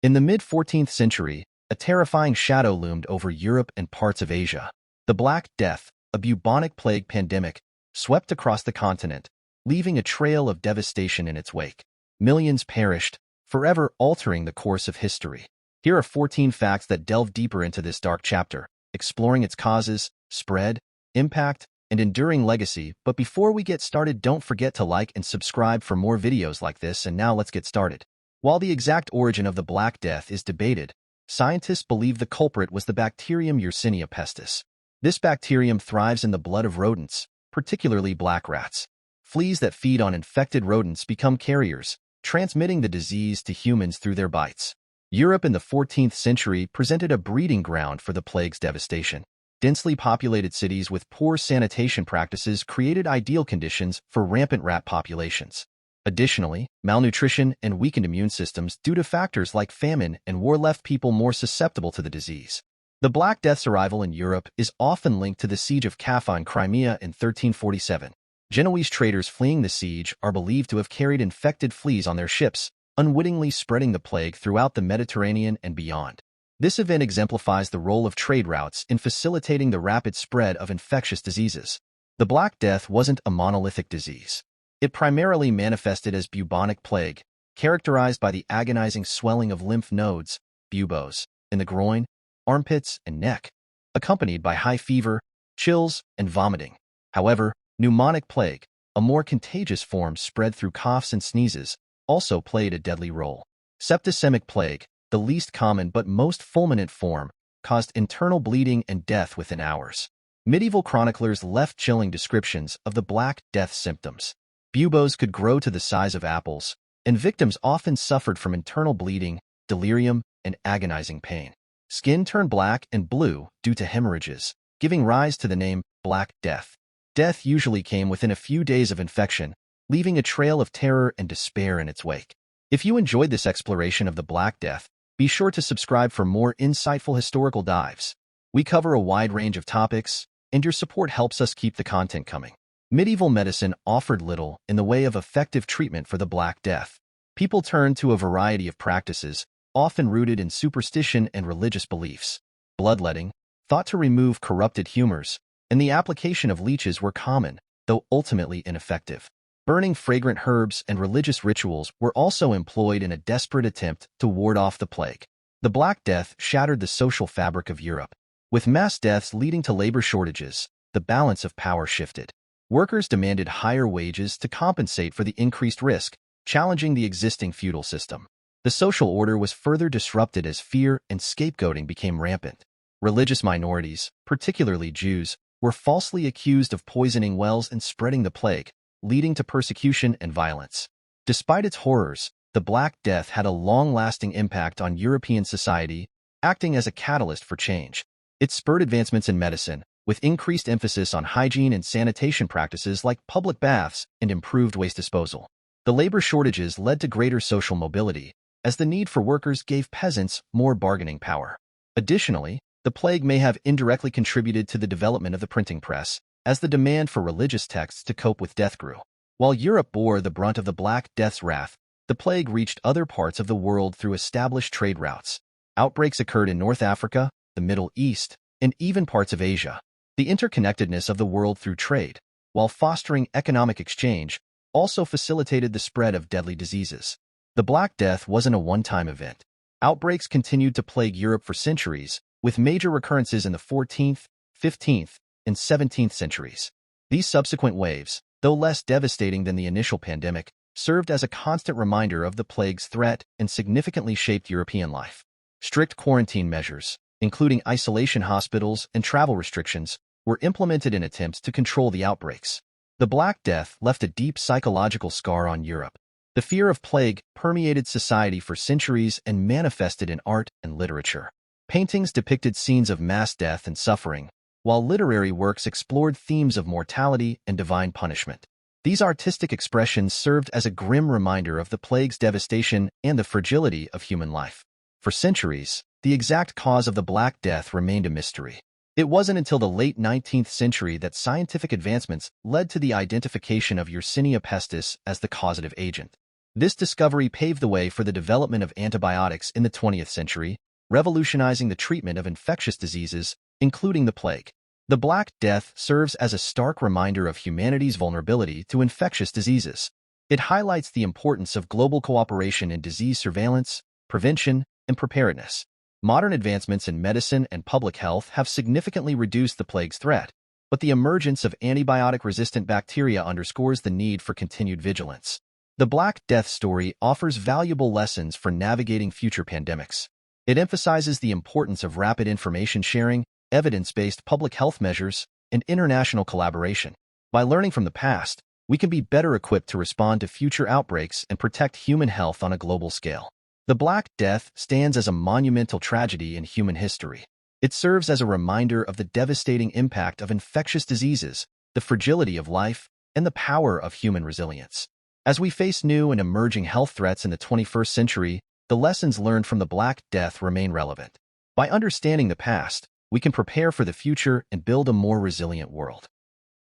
In the mid-14th century, a terrifying shadow loomed over Europe and parts of Asia. The Black Death, a bubonic plague pandemic, swept across the continent, leaving a trail of devastation in its wake. Millions perished, forever altering the course of history. Here are 14 facts that delve deeper into this dark chapter, exploring its causes, spread, impact, and enduring legacy. But before we get started, don't forget to like and subscribe for more videos like this. And now let's get started. While the exact origin of the Black Death is debated, scientists believe the culprit was the bacterium Yersinia pestis. This bacterium thrives in the blood of rodents, particularly black rats. Fleas that feed on infected rodents become carriers, transmitting the disease to humans through their bites. Europe in the 14th century presented a breeding ground for the plague's devastation. Densely populated cities with poor sanitation practices created ideal conditions for rampant rat populations. Additionally, malnutrition and weakened immune systems due to factors like famine and war left people more susceptible to the disease. The Black Death's arrival in Europe is often linked to the siege of Kaffa in Crimea in 1347. Genoese traders fleeing the siege are believed to have carried infected fleas on their ships, unwittingly spreading the plague throughout the Mediterranean and beyond. This event exemplifies the role of trade routes in facilitating the rapid spread of infectious diseases. The Black Death wasn't a monolithic disease. It primarily manifested as bubonic plague, characterized by the agonizing swelling of lymph nodes, buboes, in the groin, armpits, and neck, accompanied by high fever, chills, and vomiting. However, pneumonic plague, a more contagious form spread through coughs and sneezes, also played a deadly role. Septicemic plague, the least common but most fulminant form, caused internal bleeding and death within hours. Medieval chroniclers left chilling descriptions of the Black Death symptoms. Buboes could grow to the size of apples, and victims often suffered from internal bleeding, delirium, and agonizing pain. Skin turned black and blue due to hemorrhages, giving rise to the name Black Death. Death usually came within a few days of infection, leaving a trail of terror and despair in its wake. If you enjoyed this exploration of the Black Death, be sure to subscribe for more insightful historical dives. We cover a wide range of topics, and your support helps us keep the content coming. Medieval medicine offered little in the way of effective treatment for the Black Death. People turned to a variety of practices, often rooted in superstition and religious beliefs. Bloodletting, thought to remove corrupted humors, and the application of leeches were common, though ultimately ineffective. Burning fragrant herbs and religious rituals were also employed in a desperate attempt to ward off the plague. The Black Death shattered the social fabric of Europe. With mass deaths leading to labor shortages, the balance of power shifted. Workers demanded higher wages to compensate for the increased risk, challenging the existing feudal system. The social order was further disrupted as fear and scapegoating became rampant. Religious minorities, particularly Jews, were falsely accused of poisoning wells and spreading the plague, leading to persecution and violence. Despite its horrors, the Black Death had a long-lasting impact on European society, acting as a catalyst for change. It spurred advancements in medicine, with increased emphasis on hygiene and sanitation practices like public baths and improved waste disposal. The labor shortages led to greater social mobility, as the need for workers gave peasants more bargaining power. Additionally, the plague may have indirectly contributed to the development of the printing press, as the demand for religious texts to cope with death grew. While Europe bore the brunt of the Black Death's wrath, the plague reached other parts of the world through established trade routes. Outbreaks occurred in North Africa, the Middle East, and even parts of Asia. The interconnectedness of the world through trade, while fostering economic exchange, also facilitated the spread of deadly diseases. The Black Death wasn't a one-time event. Outbreaks continued to plague Europe for centuries, with major recurrences in the 14th, 15th, and 17th centuries. These subsequent waves, though less devastating than the initial pandemic, served as a constant reminder of the plague's threat and significantly shaped European life. Strict quarantine measures, including isolation hospitals and travel restrictions, were implemented in attempts to control the outbreaks. The Black Death left a deep psychological scar on Europe. The fear of plague permeated society for centuries and manifested in art and literature. Paintings depicted scenes of mass death and suffering, while literary works explored themes of mortality and divine punishment. These artistic expressions served as a grim reminder of the plague's devastation and the fragility of human life. For centuries, the exact cause of the Black Death remained a mystery. It wasn't until the late 19th century that scientific advancements led to the identification of Yersinia pestis as the causative agent. This discovery paved the way for the development of antibiotics in the 20th century, revolutionizing the treatment of infectious diseases, including the plague. The Black Death serves as a stark reminder of humanity's vulnerability to infectious diseases. It highlights the importance of global cooperation in disease surveillance, prevention, and preparedness. Modern advancements in medicine and public health have significantly reduced the plague's threat, but the emergence of antibiotic-resistant bacteria underscores the need for continued vigilance. The Black Death story offers valuable lessons for navigating future pandemics. It emphasizes the importance of rapid information sharing, evidence-based public health measures, and international collaboration. By learning from the past, we can be better equipped to respond to future outbreaks and protect human health on a global scale. The Black Death stands as a monumental tragedy in human history. It serves as a reminder of the devastating impact of infectious diseases, the fragility of life, and the power of human resilience. As we face new and emerging health threats in the 21st century, the lessons learned from the Black Death remain relevant. By understanding the past, we can prepare for the future and build a more resilient world.